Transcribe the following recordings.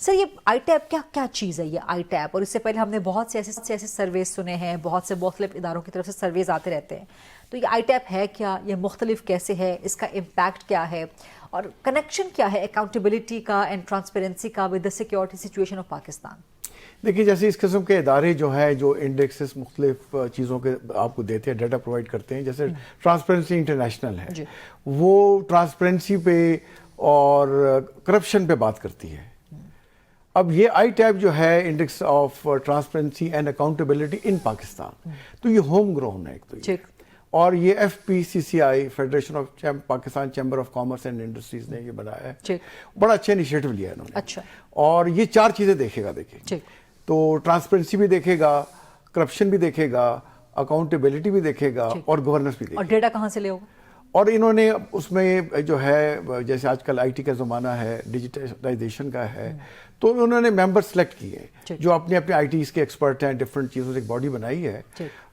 سر یہ آئی ٹیپ کیا چیز ہے یہ آئی ٹیپ؟ اور اس سے پہلے ہم نے بہت سے ایسے سرویز سنے ہیں، بہت سے مختلف اداروں کی طرف سے سرویز آتے رہتے ہیں. تو یہ آئی ٹیپ ہے کیا؟ یہ مختلف کیسے ہے؟ اس کا امپیکٹ کیا ہے؟ اور کنیکشن کیا ہے اکاؤنٹیبلٹی کا اینڈ ٹرانسپیرنسی کا with the security situation of Pakistan? دیکھیے، جیسے اس قسم کے ادارے جو ہیں جو انڈیکسز مختلف چیزوں کے آپ کو دیتے ہیں، ڈیٹا پرووائڈ کرتے ہیں، جیسے ٹرانسپیرنسی انٹرنیشنل ہے، وہ ٹرانسپیرنسی پہ اور کرپشن پہ بات کرتی ہے. اب یہ آئی ٹیپ جو ہے index of transparency and accountability ان پاکستان، تو یہ ہوم گراؤنڈ ہے ایک تو یہ. اور یہ FPCCI federation of Pakistan chamber of commerce and industries نے یہ بنایا ہے. بڑا اچھا انیشیٹو لیا ہے انہوں نے. اور یہ 4 چیزیں دیکھے گا. دیکھیں تو ٹرانسپیرنسی بھی دیکھے گا، کرپشن بھی دیکھے گا، اکاؤنٹیبلٹی بھی دیکھے گا اور گورننس بھی دیکھے گا. اور ڈیٹا کہاں سے لے ہوگا؟ اور انہوں نے اس میں جو ہے، جیسے آج کل IT کا زمانہ ہے، ڈیجیٹائزیشن کا ہے، تو انہوں نے ممبر سلیکٹ کیے جو اپنے ITs کے ایکسپرٹ ہیں. ڈفرنٹ چیزوں سے ایک باڈی بنائی ہے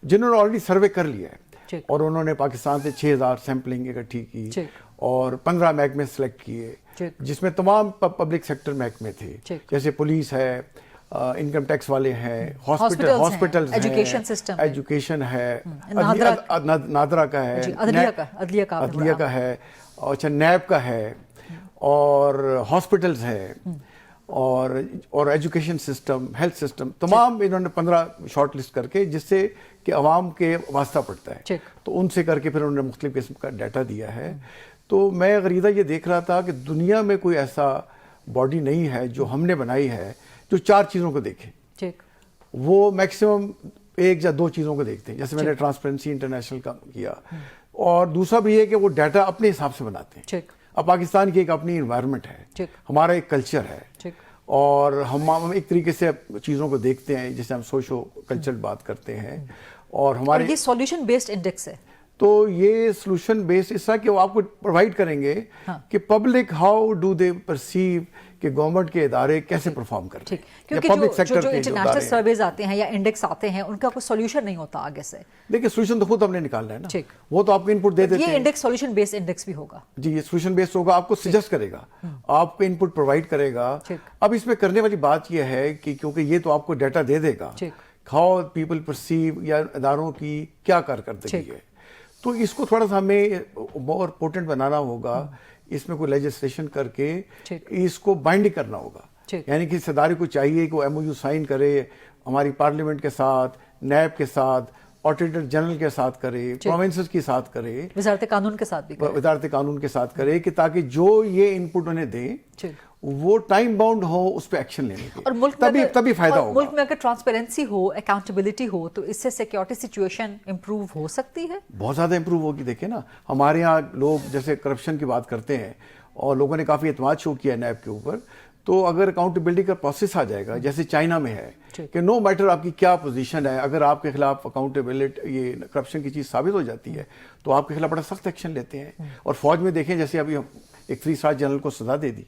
جنہوں نے آلریڈی سروے کر لیا ہے. اور انہوں نے پاکستان سے 6000 سیمپلنگ اکٹھی کی اور 15 محکمے سلیکٹ کیے، جس میں تمام پبلک سیکٹر محکمے تھے، جیسے پولیس ہے، انکم ٹیکس والے ہیں، ہاسپٹلز ہیں، ایجوکیشن ہے، نادرا کا ہے، عدلیہ کا ہے، اچھا نیب کا ہے، اور ہاسپٹلز ہے، اور ایجوکیشن سسٹم، ہیلتھ سسٹم، تمام انہوں نے 15 شارٹ لسٹ کر کے، جس سے کہ عوام کے واسطہ پڑتا ہے، تو ان سے کر کے پھر انہوں نے مختلف قسم کا ڈیٹا دیا ہے. تو میں غریدہ یہ دیکھ رہا تھا کہ دنیا میں کوئی ایسا باڈی نہیں ہے جو ہم نے بنائی ہے جو 4 چیزوں کو دیکھے. وہ میکسیمم 1 یا 2 چیزوں کو دیکھتے ہیں، جیسے میں نے ٹرانسپیرنسی انٹرنیشنل کا کیا. اور دوسرا بھی ہے کہ وہ ڈیٹا اپنے حساب سے بناتے ہیں. اب پاکستان کی ایک اپنی انوائرمنٹ ہے، ہمارا ایک کلچر ہے، اور ہم ایک طریقے سے چیزوں کو دیکھتے ہیں جیسے ہم سوشو کلچرل بات کرتے ہیں. اور ہمارے یہ سولوشن بیسڈ انڈیکس ہے. تو یہ سولوشن بیس اس طرح کہ وہ آپ کو پرووائڈ کریں گے کہ public how do they perceive کہ گورنمنٹ کے ادارے کیسے پرفارم کرتے ہیں. کیونکہ جو انٹرنیشنل سرویز آتے ہیں یا انڈیکس آتے ہیں، ان کا کوئی سولوشن نہیں ہوتا آگے سے. دیکھیں، سولوشن تو خود ہم نے نکالنا ہے نا، وہ تو آپ کو انپٹ دے دیتے ہیں. یہ انڈیکس سولوشن بیس انڈیکس بھی ہوگا. جی، یہ سولوشن بیس ہوگا، آپ کو سجیسٹ کرے گا، آپ کو انپٹ پرووائڈ کرے گا. اب اس میں کرنے والی بات یہ ہے کہ کیونکہ یہ تو آپ کو ڈیٹا دے دے گا ہاؤ پیپل پرسیو یا اداروں کی کیا کارکردگی ہے، تو اس کو تھوڑا سا ہمیں مور پوٹنٹ بنانا ہوگا. اس میں کوئی لیجسلیشن کر کے اس کو بائنڈ کرنا ہوگا. یعنی کہ اس ادارے کو چاہیے کہ وہ MOU سائن کرے ہماری پارلیمنٹ کے ساتھ، نیب کے ساتھ، آڈیٹر جنرل کے ساتھ کرے، پروونسز کے ساتھ کرے، وزارت قانون کے ساتھ بھی کرے، وزارت قانون کے ساتھ کرے، کہ تاکہ جو یہ انپٹ انہیں دیں وہ ٹائم باؤنڈ ہو اس پہ ایکشن لینے کے. اور تبھی فائدہ ہوگا. ملک میں اگر ٹرانسپیرنسی ہو، اکاؤنٹیبلٹی ہو، تو اس سے سیکیورٹی سچویشن امپروو ہو سکتی ہے. بہت زیادہ امپروو ہوگی. دیکھیں نا، ہمارے یہاں لوگ جیسے کرپشن کی بات کرتے ہیں اور لوگوں نے کافی اعتماد شو کیا نیب کے اوپر. تو اگر اکاؤنٹیبلٹی کا پروسیس آ جائے گا، جیسے چائنا میں ہے کہ نو میٹر آپ کی کیا پوزیشن ہے، اگر آپ کے خلاف اکاؤنٹیبلٹی یہ کرپشن کی چیز ثابت ہو جاتی ہے تو آپ کے خلاف بڑا سخت ایکشن لیتے ہیں. اور فوج میں دیکھیں، جیسے ابھی ایک 3 اسٹار جنرل کو سزا دے دی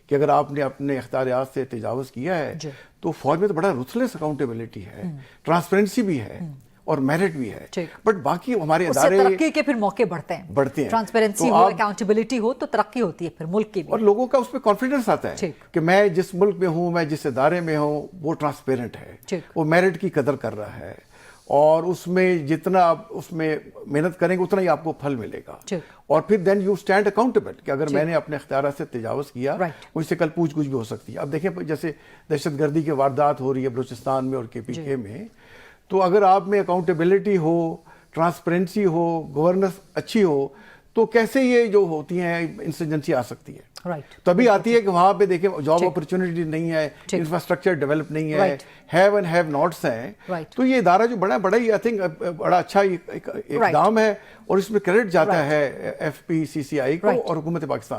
کہ اگر آپ نے اپنے اختیارات سے تجاوز کیا ہے، تو فوج میں تو بڑا رuthless اکاؤنٹیبلٹی ہے، ٹرانسپیرنسی بھی ہے اور میرٹ بھی ہے. بٹ باقی ہمارے ادارے ترقی کے پھر موقع بڑھتے ہیں. ٹرانسپیرنسی ہو، اکاؤنٹیبلٹی ہو تو ترقی ہوتی ہے پھر ملک کی بھی. اور لوگوں کا اس پہ کانفیڈنس آتا ہے کہ میں جس ملک میں ہوں، میں جس ادارے میں ہوں، وہ ٹرانسپیرنٹ ہے، وہ میرٹ کی قدر کر رہا ہے، اور اس میں جتنا آپ اس میں محنت کریں گے اتنا ہی آپ کو پھل ملے گا. اور پھر دین یو اسٹینڈ اکاؤنٹیبل کہ اگر میں نے اپنے اختیارات سے تجاوز کیا، مجھ سے کل پوچھ گچھ بھی ہو سکتی ہے. اب دیکھیں، جیسے دہشت گردی کی واردات ہو رہی ہے بلوچستان میں اور KPK میں، تو اگر آپ میں اکاؤنٹیبلٹی ہو، ٹرانسپیرنسی ہو، گورننس اچھی ہو، تو کیسے یہ جو ہوتی ہیں انسرجنسی آ سکتی ہے. تبھی آتی ہے کہ وہاں پہ دیکھیں جاب اپرچونٹی نہیں ہے، انفراسٹرکچر ڈیولپ نہیں ہے، ہیو اینڈ ہیو ناٹس ہیں. تو یہ ادارہ جو بڑا ہی آئی تھنک بڑا اچھا اقدام ہے، اور اس میں کریڈٹ جاتا ہے FPCCI کو اور حکومت پاکستان.